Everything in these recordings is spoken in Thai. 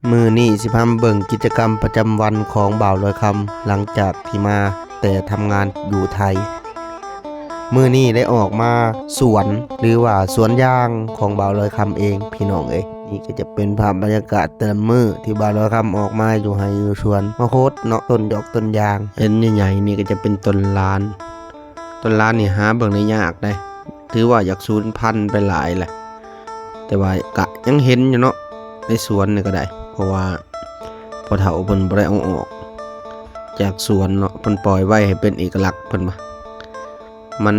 มือนี่สิพาเบิ่งกิจกรรมประจำวันของบ่าวลอยคำหลังจากที่มาแต่ทำงานอยู่ไทยมือนี่ได้ออกมาสวนหรือว่าสวนยางของบ่าวลอยคำเองพี่น้องเอ้ยนี่ก็จะเป็นภาพบรรยากาศแต่ละมือที่บ่าวลอยคำออกมาอยู่ไห้อยู่สวนมะโคดเนาะต้นดอกต้นยางเห็นใหญ่ๆนี่ก็จะเป็นต้นลานนี่หาเบิ่งได้ยากได้ถือว่าอยากสูญพันธุ์ไปหลายแหละแต่ว่ากะยังเห็นอยู่เนาะในสวนนี่ก็ได้เพราะว่าพอเฒ่าเพิ่นบ่ได้เอาออกจากสวนเนาะเพิ่นปล่อยไว้ให้เป็นเอกลักษณ์เพิ่นว่ามัน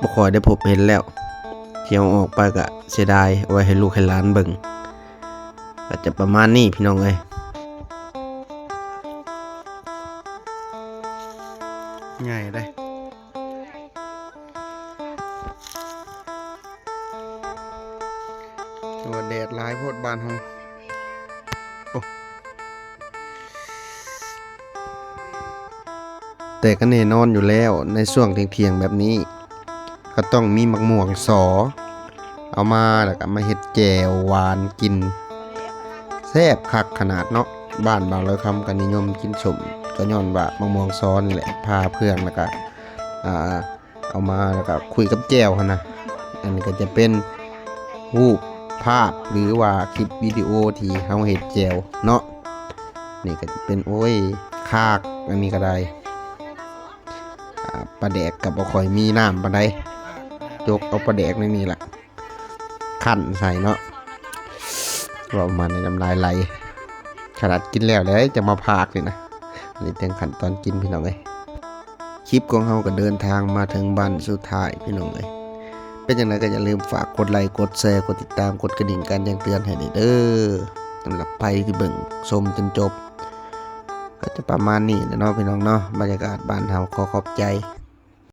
บ่ค่อยได้พบเห็นแล้วที่เอาออกไปก็เสียดายเอาไว้ให้ลูกให้หลานเบิ่งก็จะประมาณนี้พี่น้องเอ้ยใหญ่ได้ตัวแดดร้ายโพดบ้านเฮาแต่ก็แน่นอนอยู่แล้วในช่วงเที่ยงๆแบบนี้ก็ต้องมีมะม่วงสอเอามาแล้วก็มาเฮ็ดแจ่วหวานกินแซ่บคักขนาดเนาะบ้านบ่าวลอยคำก็นิยมกินสมก็ย้อนว่ามะม่วงซ้อนนี่แหละพาเพื่อนแล้วก็เอามาแล้วก็คุยกับแจ่วหั่นนะอันนี้ก็จะเป็นรูปภาพหรือว่าคลิปวิดีโอที่เฮาเฮ็ดแจ่วเนาะนี่ก็จะเป็นโอ้ยคากอันนี้ก็ได้ปลาแดกกับบ่ค่อยมีน้ำปานใดยกเอาปลาแดกในนี่แหละคั่นใส่เนาะว่ามันน้ำลายไหลขนาดกินแล้วเลยจะมาพากเลยนะอันนี้เป็นขั้นตอนกินพี่น้องเอ้ยคลิปของเฮาก็เดินทางมาถึงบ้านสุดท้ายพี่น้องเอ้ยเป็นจังไดก็อย่าลืมฝากกดไลค์กดแชร์กดติดตามกดกระดิ่งการแจ้งเตือนให้เด้อสำหรับใครที่เบิ่งชมจนจบก็จะประมาณนี้นะเนาะพี่น้องเนาะบรรยากาศบ้านเฮาขอขอบใจ